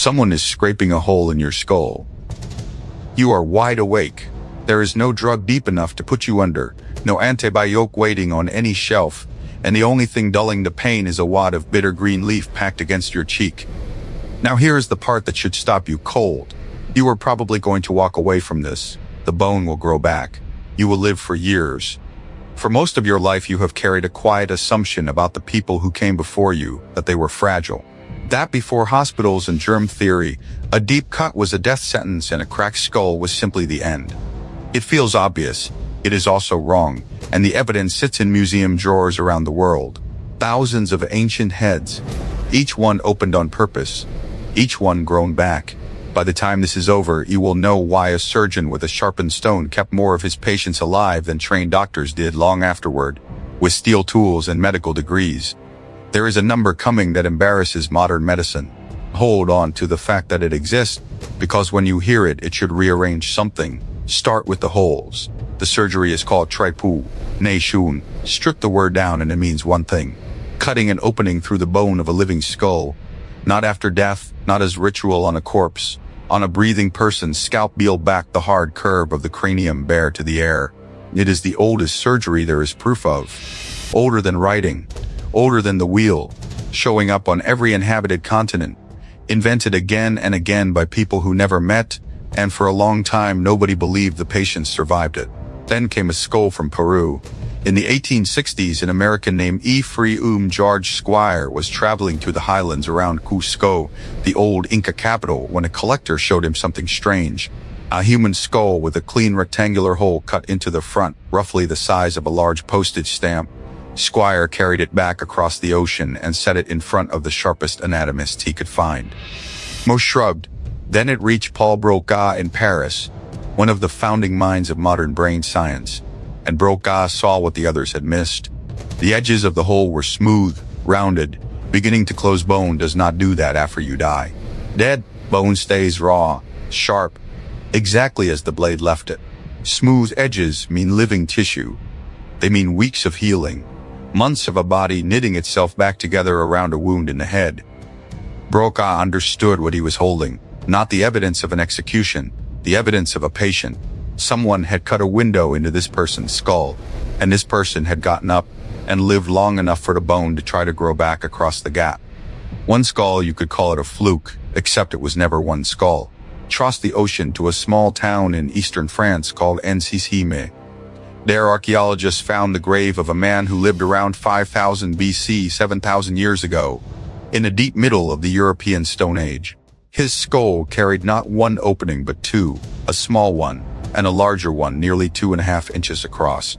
Someone is scraping a hole in your skull. You are wide awake. There is no drug deep enough to put you under, no antibiotic waiting on any shelf, and the only thing dulling the pain is a wad of bitter green leaf packed against your cheek. Now here is the part that should stop you cold. You are probably going to walk away from this. The bone will grow back. You will live for years. For most of your life you have carried a quiet assumption about the people who came before you, that they were fragile. That before hospitals and germ theory, a deep cut was a death sentence and a cracked skull was simply the end. It feels obvious. It is also wrong, and the evidence sits in museum drawers around the world. Thousands of ancient heads, each one opened on purpose, each one grown back. By the time this is over, you will know why a surgeon with a sharpened stone kept more of his patients alive than trained doctors did long afterward, with steel tools and medical degrees. There is a number coming that embarrasses modern medicine. Hold on to the fact that it exists, because when you hear it, it should rearrange something. Start with the holes. The surgery is called trepanation. Strip the word down and it means one thing: cutting an opening through the bone of a living skull. Not after death, not as ritual on a corpse. On a breathing person's scalp, peel back the hard curve of the cranium bare to the air. It is the oldest surgery there is proof of. Older than writing. Older than the wheel. Showing up on every inhabited continent. Invented again and again by people who never met, and for a long time nobody believed the patients survived it. Then came a skull from Peru. In the 1860s, an American named George Squire was traveling through the highlands around Cusco, the old Inca capital, when a collector showed him something strange. A human skull with a clean rectangular hole cut into the front, roughly the size of a large postage stamp. Squire carried it back across the ocean and set it in front of the sharpest anatomist he could find. Most shrugged. Then it reached Paul Broca in Paris, one of the founding minds of modern brain science. And Broca saw what the others had missed. The edges of the hole were smooth, rounded. Beginning to close bone does not do that after you die. Dead bone stays raw, sharp, exactly as the blade left it. Smooth edges mean living tissue. They mean weeks of healing, months of a body knitting itself back together around a wound in the head. Broca understood what he was holding, not the evidence of an execution, the evidence of a patient. Someone had cut a window into this person's skull, and this person had gotten up and lived long enough for the bone to try to grow back across the gap. One skull, you could call it a fluke, except it was never one skull. Crossed the ocean to a small town in eastern France called Ensisheim. There, archaeologists found the grave of a man who lived around 5000 BC, 7,000 years ago, in the deep middle of the European Stone Age. His skull carried not one opening but two, a small one and a larger one nearly 2.5 inches across.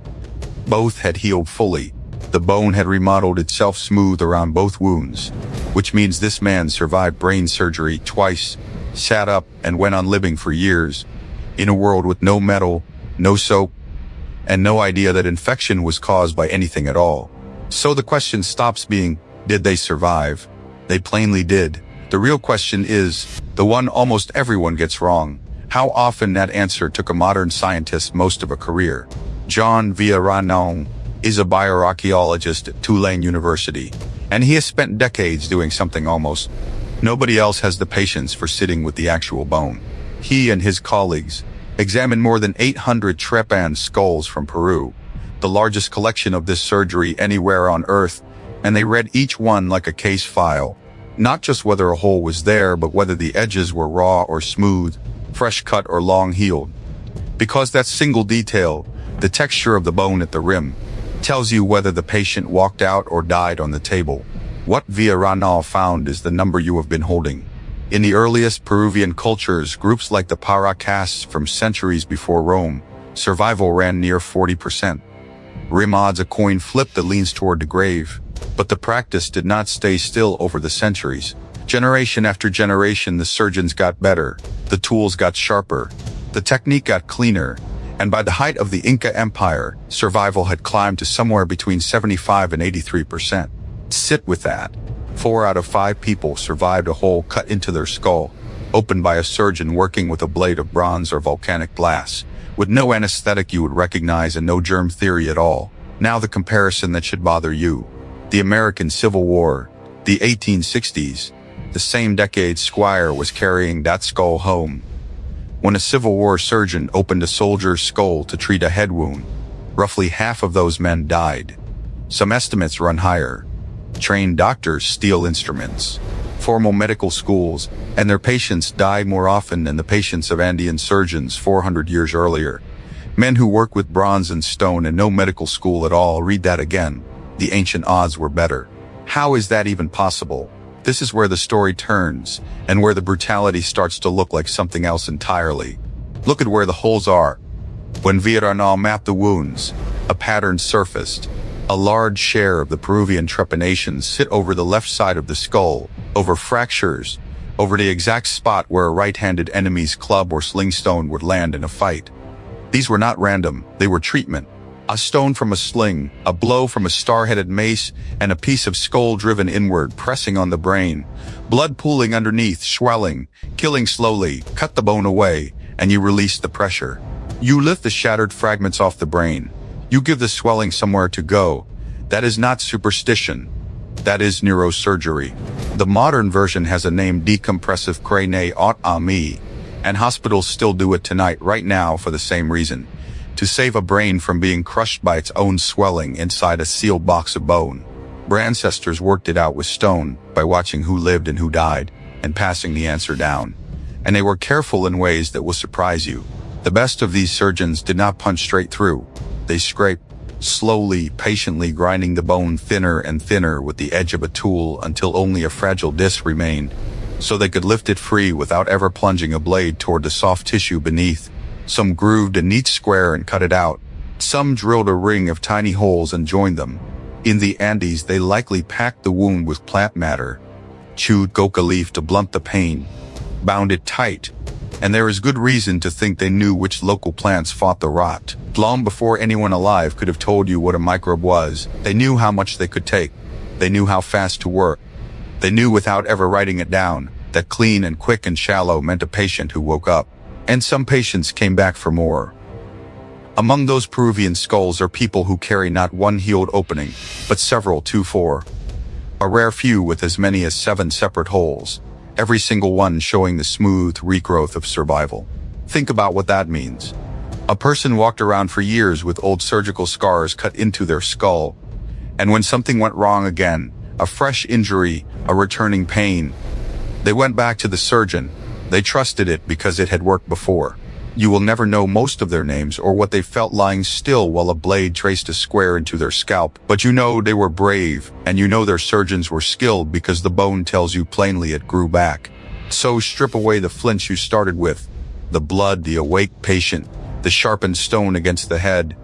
Both had healed fully. The bone had remodeled itself smooth around both wounds, which means this man survived brain surgery twice, sat up, and went on living for years, in a world with no metal, no soap, and no idea that infection was caused by anything at all. So the question stops being, did they survive? They plainly did. The real question is, the one almost everyone gets wrong. How often? That answer took a modern scientist most of a career. John Verano is a bioarchaeologist at Tulane University, and he has spent decades doing something almost nobody else has the patience for, sitting with the actual bone. He and his colleagues examined more than 800 trepanned skulls from Peru, the largest collection of this surgery anywhere on Earth, and they read each one like a case file. Not just whether a hole was there, but whether the edges were raw or smooth, fresh cut or long healed. Because that single detail, the texture of the bone at the rim, tells you whether the patient walked out or died on the table. What Verano found is the number you have been holding. In the earliest Peruvian cultures, groups like the Paracas from centuries before Rome, survival ran near 40%. Rim odds, a coin flip that leans toward the grave. But the practice did not stay still over the centuries. Generation after generation, the surgeons got better, the tools got sharper, the technique got cleaner, and by the height of the Inca Empire, survival had climbed to somewhere between 75 and 83%. Sit with that. 4 out of 5 people survived a hole cut into their skull, opened by a surgeon working with a blade of bronze or volcanic glass, with no anesthetic you would recognize and no germ theory at all. Now the comparison that should bother you. The American Civil War, the 1860s, The same decade Squire was carrying that skull home. When a Civil War surgeon opened a soldier's skull to treat a head wound, roughly half of those men died. Some estimates run higher. Trained doctors steal instruments. Formal medical schools and their patients die more often than the patients of Andean surgeons 400 years earlier. Men who work with bronze and stone and no medical school at all, read that again. The ancient odds were better. How is that even possible? This is where the story turns, and where the brutality starts to look like something else entirely. Look at where the holes are. When Verano mapped the wounds, a pattern surfaced. A large share of the Peruvian trepanations sit over the left side of the skull, over fractures, over the exact spot where a right-handed enemy's club or slingstone would land in a fight. These were not random, they were treatment. A stone from a sling, a blow from a star-headed mace, and a piece of skull driven inward, pressing on the brain. Blood pooling underneath, swelling, killing slowly, cut the bone away, and you release the pressure. You lift the shattered fragments off the brain. You give the swelling somewhere to go. That is not superstition. That is neurosurgery. The modern version has a name, decompressive craniotomy, and hospitals still do it tonight, right now, for the same reason. To save a brain from being crushed by its own swelling inside a sealed box of bone. Our ancestors worked it out with stone, by watching who lived and who died, and passing the answer down. And they were careful in ways that will surprise you. The best of these surgeons did not punch straight through. They scraped, slowly, patiently grinding the bone thinner and thinner with the edge of a tool until only a fragile disc remained, so they could lift it free without ever plunging a blade toward the soft tissue beneath. Some grooved a neat square and cut it out. Some drilled a ring of tiny holes and joined them. In the Andes, they likely packed the wound with plant matter, chewed coca leaf to blunt the pain, bound it tight, and there is good reason to think they knew which local plants fought the rot. Long before anyone alive could have told you what a microbe was, they knew how much they could take. They knew how fast to work. They knew without ever writing it down, that clean and quick and shallow meant a patient who woke up. And some patients came back for more. Among those Peruvian skulls are people who carry not one healed opening, but several, 2, 4. A rare few with as many as 7 separate holes, every single one showing the smooth regrowth of survival. Think about what that means. A person walked around for years with old surgical scars cut into their skull, and when something went wrong again, a fresh injury, a returning pain, they went back to the surgeon. They trusted it because it had worked before. You will never know most of their names or what they felt lying still while a blade traced a square into their scalp, but you know they were brave, and you know their surgeons were skilled because the bone tells you plainly it grew back. So strip away the flinch you started with, the blood, the awake patient, the sharpened stone against the head.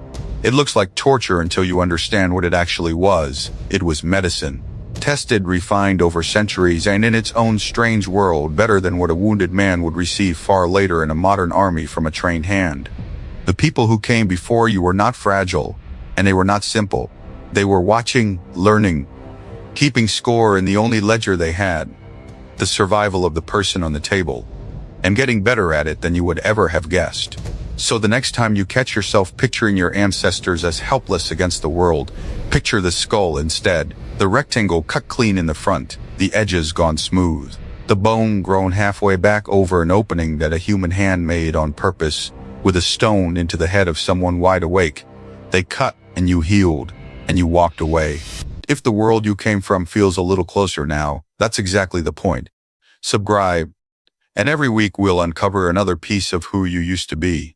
It looks like torture until you understand what it actually was. It was medicine. Tested, refined over centuries, and in its own strange world, better than what a wounded man would receive far later in a modern army from a trained hand. The people who came before you were not fragile, and they were not simple. They were watching, learning, keeping score in the only ledger they had, the survival of the person on the table, and getting better at it than you would ever have guessed. So the next time you catch yourself picturing your ancestors as helpless against the world, picture the skull instead. The rectangle cut clean in the front, the edges gone smooth. The bone grown halfway back over an opening that a human hand made on purpose, with a stone into the head of someone wide awake. They cut, and you healed, and you walked away. If the world you came from feels a little closer now, that's exactly the point. Subscribe, and every week we'll uncover another piece of who you used to be.